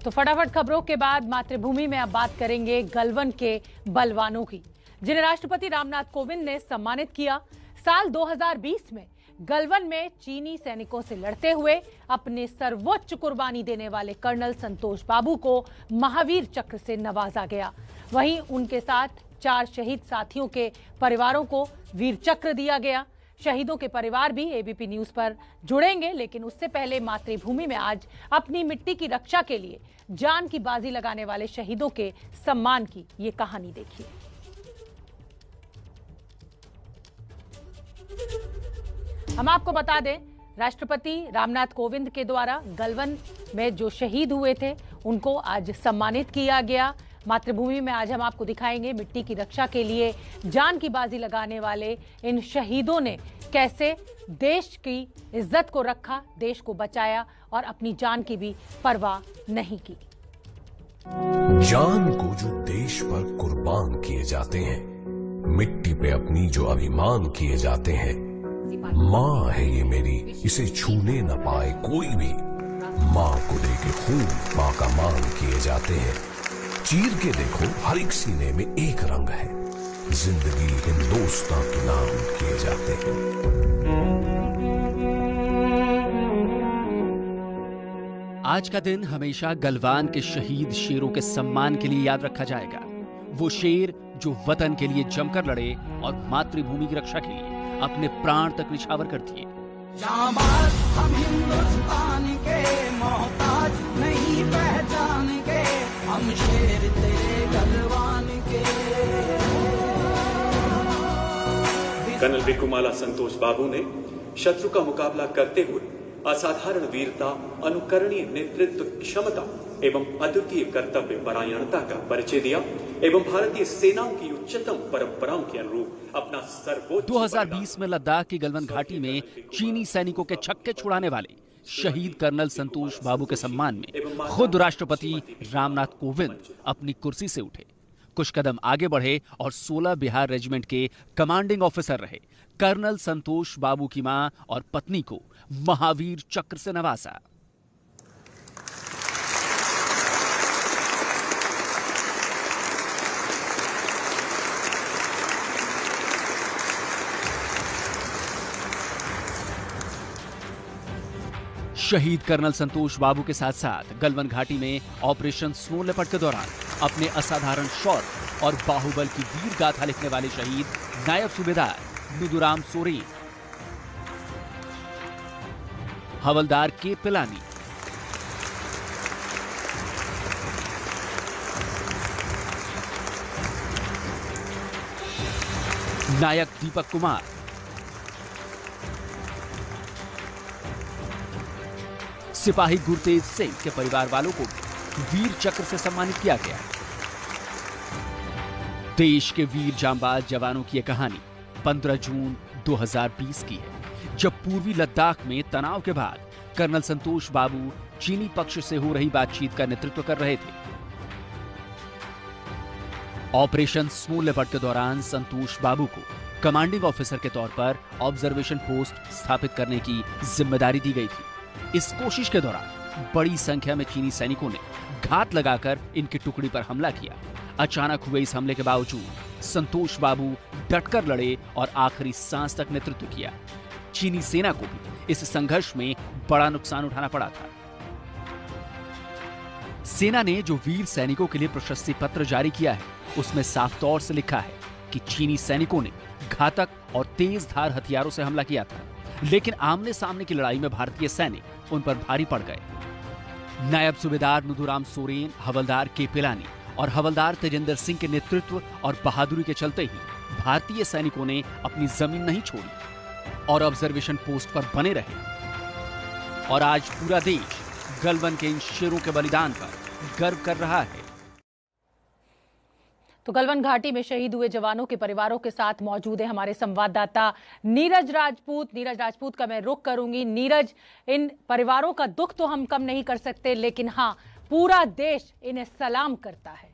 तो फटाफट खबरों के बाद मातृभूमि में अब बात करेंगे गलवान के बलवानों की, जिन्हें राष्ट्रपति रामनाथ कोविंद ने सम्मानित किया। साल 2020 में गलवान में चीनी सैनिकों से लड़ते हुए अपने सर्वोच्च कुर्बानी देने वाले कर्नल संतोष बाबू को महावीर चक्र से नवाजा गया। वहीं उनके साथ 4 शहीद साथियों के परिवारों को वीर चक्र दिया गया। शहीदों के परिवार भी एबीपी न्यूज पर जुड़ेंगे, लेकिन उससे पहले मातृभूमि में आज अपनी मिट्टी की रक्षा के लिए जान की बाजी लगाने वाले शहीदों के सम्मान की ये कहानी देखिए। हम आपको बता दें, राष्ट्रपति रामनाथ कोविंद के द्वारा गलवान में जो शहीद हुए थे उनको आज सम्मानित किया गया। मातृभूमि में आज हम आपको दिखाएंगे मिट्टी की रक्षा के लिए जान की बाजी लगाने वाले इन शहीदों ने कैसे देश की इज्जत को रखा, देश को बचाया और अपनी जान की भी परवाह नहीं की। जान को जो देश पर कुर्बान किए जाते हैं, मिट्टी पे अपनी जो अभिमान किए जाते हैं, माँ है ये मेरी, इसे छूने न पाए कोई भी। माँ को देके खून माँ का मान किए जाते हैं। चीर के देखो हर एक सीने में एक रंग है। जिंदगी हिंदुस्तान के नाम किए जाते हैं। आज का दिन हमेशा गलवान के शहीद शेरों के सम्मान के लिए याद रखा जाएगा। वो शेर जो वतन के लिए जमकर लड़े और मातृभूमि की रक्षा के लिए अपने प्राण तक निछावर कर दिए। शाबाश हम हिंदुस्तान के, मोहताज नहीं पहचान के, हम शेर तेरे गलवान के। कर्नल विक्रमाला संतोष बाबू ने शत्रु का मुकाबला करते हुए असाधारण वीरता, अनुकरणीय नेतृत्व क्षमता एवं अद्वितीय कर्तव्य परायणता का परिचय दिया एवं भारतीय सेनाओं की उच्चतम परंपराओं के अनुरूप अपना सर्वोच्च 2020 में लद्दाख की गलवान घाटी में चीनी सैनिकों के छक्के छुड़ाने वाले शहीद कर्नल संतोष बाबू के सम्मान में खुद राष्ट्रपति रामनाथ कोविंद अपनी कुर्सी से उठे, कुछ कदम आगे बढ़े और 16 बिहार रेजिमेंट के कमांडिंग ऑफिसर रहे कर्नल संतोष बाबू की मां और पत्नी को महावीर चक्र से नवाजा। शहीद कर्नल संतोष बाबू के साथ साथ गलवान घाटी में ऑपरेशन स्नो लेपर्ड के दौरान अपने असाधारण शौर्य और बाहुबल की वीर गाथा लिखने वाले शहीद नायब सूबेदार नुदुराम सोरेन, हवलदार के पिलानी, नायक दीपक कुमार, सिपाही गुरतेज सिंह के परिवार वालों को वीर चक्र से सम्मानित किया गया। देश के वीर जांबाज जवानों की यह कहानी 15 जून 2020 की है, जब पूर्वी लद्दाख में तनाव के बाद कर्नल संतोष बाबू चीनी पक्ष से हो रही बातचीत का नेतृत्व कर रहे थे। ऑपरेशन स्नो लेपर्ड के दौरान संतोष बाबू को कमांडिंग ऑफिसर के तौर पर ऑब्जर्वेशन पोस्ट स्थापित करने की जिम्मेदारी दी गई थी। इस कोशिश के दौरान बड़ी संख्या में चीनी सैनिकों ने घात लगाकर इनकी टुकड़ी पर हमला किया। अचानक हुए इस हमले के बावजूद संतोष बाबू डटकर लड़े और आखिरी सांस तक नेतृत्व किया। चीनी सेना को भी इस संघर्ष में बड़ा नुकसान उठाना पड़ा था। सेना ने जो वीर सैनिकों के लिए प्रशस्ति पत्र जारी किया है, उसमें साफ तौर से लिखा है कि चीनी सैनिकों ने घातक और तेज धार हथियारों से हमला किया था, लेकिन आमने सामने की लड़ाई में भारतीय सैनिक उन पर भारी पड़ गए। नायब सूबेदार नुदुराम सोरेन, हवलदार के पिलानी और हवलदार तेजेंद्र सिंह के नेतृत्व और बहादुरी के चलते ही भारतीय सैनिकों ने अपनी जमीन नहीं छोड़ी और ऑब्जर्वेशन पोस्ट पर बने रहे। और आज पूरा देश गलवान के इन शेरों के बलिदान पर गर्व कर रहा है। तो गलवान घाटी में शहीद हुए जवानों के परिवारों के साथ मौजूद है हमारे संवाददाता नीरज राजपूत। नीरज राजपूत का मैं रुख करूंगी। नीरज, इन परिवारों का दुख तो हम कम नहीं कर सकते, लेकिन हाँ, पूरा देश इन्हें सलाम करता है।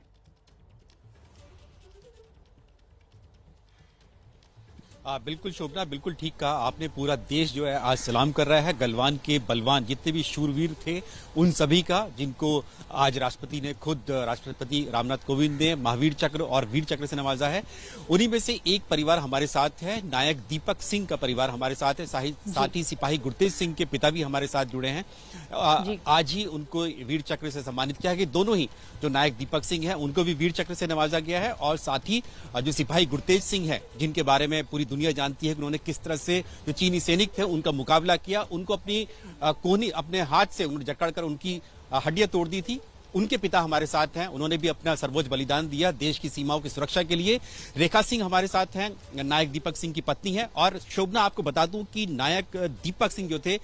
बिल्कुल शोभना, बिल्कुल ठीक कहा आपने। पूरा देश जो है आज सलाम कर रहा है गलवान के बलवान जितने भी शूरवीर थे उन सभी का, जिनको आज राष्ट्रपति रामनाथ कोविंद ने महावीर चक्र और वीर चक्र से नवाजा है। उन्हीं में से एक परिवार हमारे साथ है, नायक दीपक सिंह का परिवार हमारे साथ है। साथ ही सिपाही गुरतेज सिंह के पिता भी हमारे साथ जुड़े हैं। आज ही उनको वीर चक्र से सम्मानित किया गया। दोनों ही जो नायक दीपक सिंह है उनको भी वीर चक्र से नवाजा गया है, और साथ ही जो सिपाही गुरतेज सिंह है जिनके बारे में पूरी दुनिया जानती है कि उन्होंने किस तरह से जो चीनी सैनिक थे उनका मुकाबला किया, उनको अपनी कोहनी अपने हाथ से उन्होंने जकड़कर उनकी हड्डियां तोड़ दी थी। उनके पिता हमारे साथ हैं, उन्होंने भी अपना सर्वोच्च बलिदान दिया देश की सीमाओं की सुरक्षा के लिए। रेखा सिंह हमारे साथ हैं, नायक दीपक सिंह की पत्नी है। और शोभना, आपको बता दूं कि नायक दीपक सिंह जो थे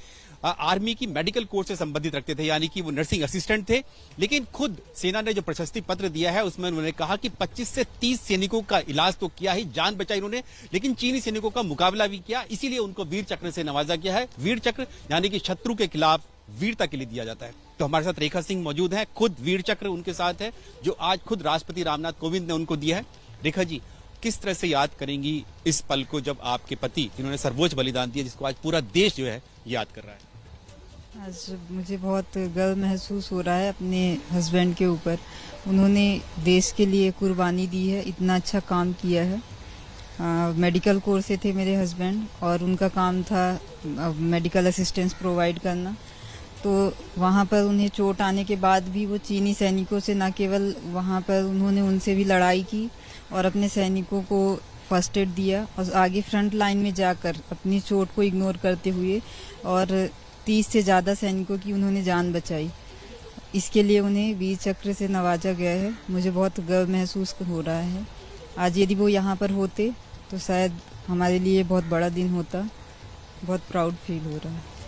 आर्मी की मेडिकल कोर्स से संबंधित रखते थे, यानी कि वो नर्सिंग असिस्टेंट थे। लेकिन खुद सेना ने जो प्रशस्ति पत्र दिया है उसमें उन्होंने कहा कि 25 से 30 सैनिकों का इलाज तो किया ही, जान बचाई उन्होंने, लेकिन चीनी सैनिकों का मुकाबला भी किया, इसीलिए उनको वीर चक्र से नवाजा गया है। वीर चक्र यानी कि शत्रु के खिलाफ वीरता के लिए दिया जाता है। तो हमारे साथ रेखा सिंह मौजूद है, खुद वीर चक्र उनके साथ है, जो आज खुद राष्ट्रपति रामनाथ कोविंद ने उनको दिया है। रेखा जी, किस तरह से याद करेंगी इस पल को जब आपके पति जिन्होंने सर्वोच्च बलिदान दिया, जिसको आज पूरा देश जो है याद कर रहा है? आज मुझे बहुत गर्व महसूस हो रहा है अपने हस्बैंड के ऊपर। उन्होंने देश के लिए कुर्बानी दी है, इतना अच्छा काम किया है। मेडिकल कोर्स से थे मेरे हस्बैंड और उनका काम था मेडिकल असिस्टेंस प्रोवाइड करना। तो वहाँ पर उन्हें चोट आने के बाद भी वो चीनी सैनिकों से न केवल वहाँ पर उन्होंने उनसे भी लड़ाई की और अपने सैनिकों को फर्स्ट एड दिया, और आगे फ्रंट लाइन में जाकर अपनी चोट को इग्नोर करते हुए और 30 से ज़्यादा सैनिकों की उन्होंने जान बचाई। इसके लिए उन्हें वीर चक्र से नवाजा गया है। मुझे बहुत गर्व महसूस हो रहा है। आज यदि वो यहाँ पर होते तो शायद हमारे लिए बहुत बड़ा दिन होता। बहुत प्राउड फील हो रहा है।